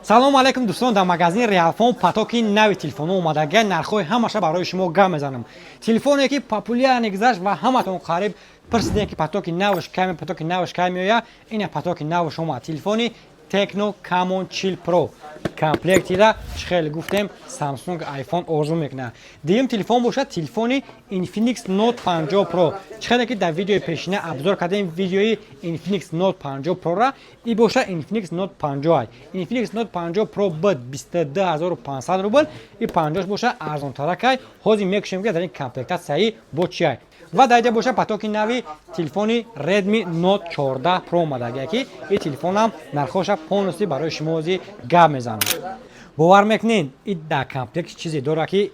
салом алейкум дӯстон, дар магазини Realphone потоки нави телефонҳо омадага. Нархҳои ҳамаша барои шумо гап мезанам. Телефоне ки популярни гузашт ва ҳаматон қариб пурсидем ки потоки навш кай меояд. Ина потоки навш омад. Телефони Tecno Camon Chill Pro комплектира чӣ хеле гуфтем Samsung iPhone орзу мекунад. Дуюм телефон бошад телефони Infinix Note 50 Pro. Чӣ хеле ки дар видеои пешина обзор кардем видеои Infinix Note 50 Pro ра. И бошад Infinix Note 50. Infinix Note 50 Pro бад 22500 рубл. И 50 бошад арзонтаракай. ҳозир мекушем ки дар ин комплектатсияи бо чиай. Ва дар ҷа бошад потоки нави телефони Redmi Note 14 Pro омадаги ки ин телефонам нархоша полностью барои шумо ҳозир гап мезанам. Бовар мекунед ин дар комплект чизе дора ки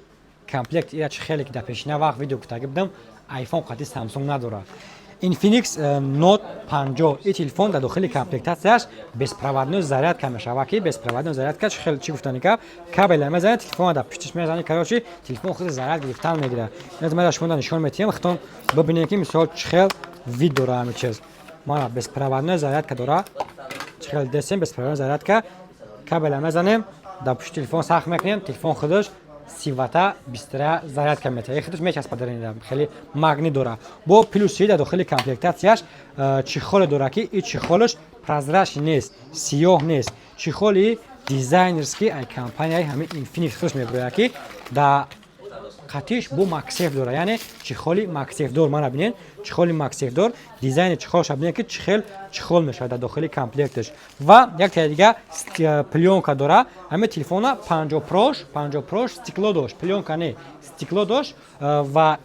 комплект ира чӣ хеле ки дар пешина вақт видео гуфтагӣ будам iPhone қадди Samsung надора. Infinix Note 50 ин телефон дар дохили комплектатсияш беспроводной зарядка мешавад ки беспроводной зарядка чӣ хеле чӣ гуфтани ка кабеле мезанед телефон дар пуштиш мезанед короче телефон худ заряд гирифтан мегирад. Аз мара шумо нишон метиҳам хатон бибинед ки мисол чӣ хел вид дора ҳами чиз. Мана беспроводной зарядка дора. Чӣ хел десем беспроводной зарядка кабеле мезанем дар пушти телефон сахт мекунем телефон худаш сивата бистра зарядка метавад. Худаш мечаспад дар ин хеле магнит дора. Бо плюси дар дохили комплектатсияш чихоле дора ки ин чихолаш прозрачный нест, сиёҳ нест. Чихоли дизайнерский ай компанияи ҳамин Infinix худаш мебурояд ки дар қатиш бо MagSafe дора. Яъне чихоли MagSafe дор мана бинед. Чихоли MagSafe дор дизайни чихолаш бинед ки чӣ хел чихол мешавад дар дохили комплекташ. Ва як тая дига пленка дора. Ҳамин телефона 50 Pro стекло дошт. Пленка не стекло дошт ва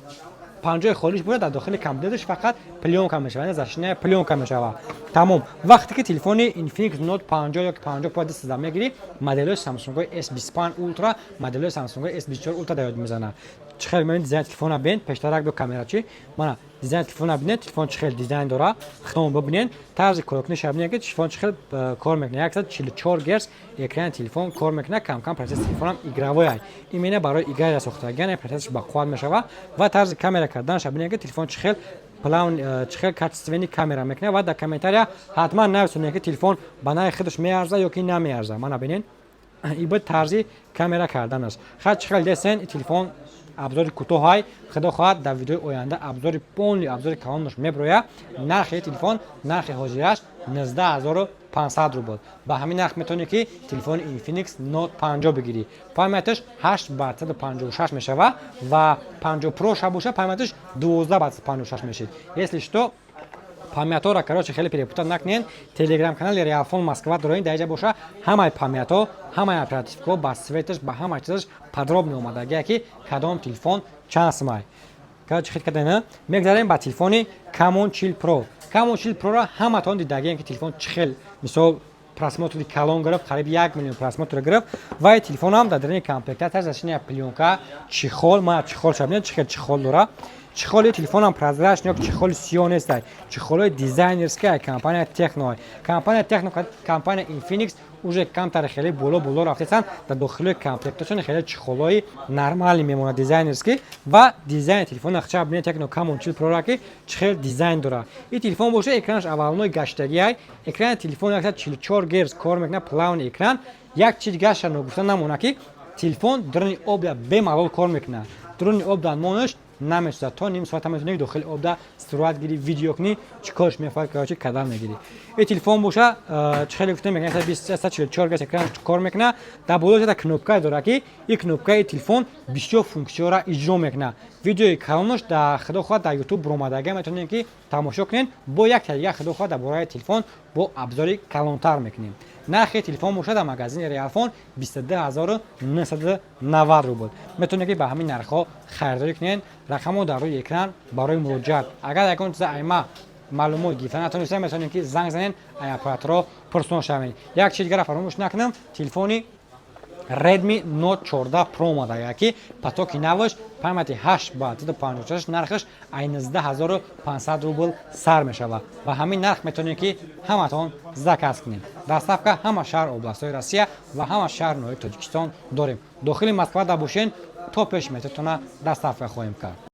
50 холиш буд дар дохили комплекташ фақат пленка мешавад. Зашина пленка мешавад. Тамом. Вақте ки телефони Infinix Note 50 ё 50 Pro дастда мегири моделҳои Samsung S25 Ultra, моделҳои Samsung S24 Ultra дар ёд мезанад. Чӣ хел мебинед дизайни телефона бинед пештарак до камерачи. Мана дизайни телефона бинед телефон чӣ хел дизайн дора. Хатон бибинед тарзи коркунишаш бинед ки телефон чӣ хел кор мекунад. 144 Гц экрани телефон кор мекунад. Кам-кам процессор телефонам игровой. Именно барои игра сохтаган процессорш бақувват мешавад ва тарзи камера карданаш бинед ки телефон чӣ хел план чӣ хел качествени камера мекунад ва дар комментария ҳатман нависонед ки телефон ба нави худаш меарзад ё ки намеарзад. Мана бинед ин буд тарзи камера кардан аст. хат чӣ хел десен телефон обзори кӯтоҳай худо хоҳад дар видеои оянда обзори полни обзори калонаш мебурояд. Нархи телефон нархи ҳозираш 19500 рубл. Ба ҳамин нарх метавонед ки телефони Infinix Note 50 бигирӣ. Памяташ 8/156 мешавад ва 50 Pro ша боша памяташ 12/56 мешавад. Если что памятора короче хеле перепутат накунед. Телеграм-канали Realphone Москва дорем. Дар ин ҷа боша ҳамаи памятҳо, ҳамаи оперативкаҳо ба светаш, ба ҳамаи чизаш подробно омадаги ки кадом телефон чанд сомай. Короче хит кардем. Мегзарем ба телефони Camon Chill Pro. Camon Chill Pro ра ҳаматон дидагием ки телефон чӣ хел мисол просмотри калон гирифт, қариб 1 миллион просмотр гирифт ва ин телефонам дар дарини комплектаташ зашина пленка, чихол, ма чихол шабнед, чӣ хел чихол дора. Чихоли телефонам прозрачный, ёк чихоли сиёҳ нест. Чихоли дизайнерская компания Tecno. Компания Tecno, компания Infinix уже камтар хеле боло рафтасан дар дохили комплекташон хеле чихолои нормали мемонад дизайнерский ва дизайни телефона хача бинед Tecno Camon Chill Pro ра ки чӣ хел дизайн дора. Ин телефон боша экранаш аввалной гаштагиай. Экрани телефон 144 Гц кор мекунад плавни экран. Як чиз гаша ногуфта намона ки телефон дарони обда бемалол кор мекунад. Дарони обда монаш намешуда то ним соат метавонед дохили обда сурат гири видео кунӣ чӣ корш мефаҳад короче кадан мегири. Ин телефон боша чӣ хеле гуфтем мегӯяд 144 Гц экран кор мекунад. Дар боло ҷа кнопка дора ки ин кнопкаи телефон бисёр функсияра иҷро мекунад. Видеои калонаш дар худо хоҳад дар YouTube буромадаги метавонед ки тамошо кунед. Бо як тайга худо хоҳад дар бораи телефон бо обзори калонтар мекунем. Нархи телефон бошад дар магазини Realphone 22990 рубл. Метавонед ки ба ҳамин нархҳо харидорӣ кунед. Рақамҳо дар рӯи экран барои муроҷиат. Агар ягон чиза айма маълумот гирифта натонистед метавонед ки занг занед ай операторҳо пурсон шавед. Як чиз дигара фаромӯш накунам телефони Redmi Note 14 Pro омадаги ки потоки наваш памяти 8/156 нархаш 19500 рубл сар мешавад. Ба ҳамин нарх метавонед ки ҳаматон заказ кунед. Доставка ҳама шаҳр областҳои Россия ва ҳама шаҳр ноҳияи Тоҷикистон дорем. Дохили Москва да бошен то пеш метавона доставка хоҳем кард.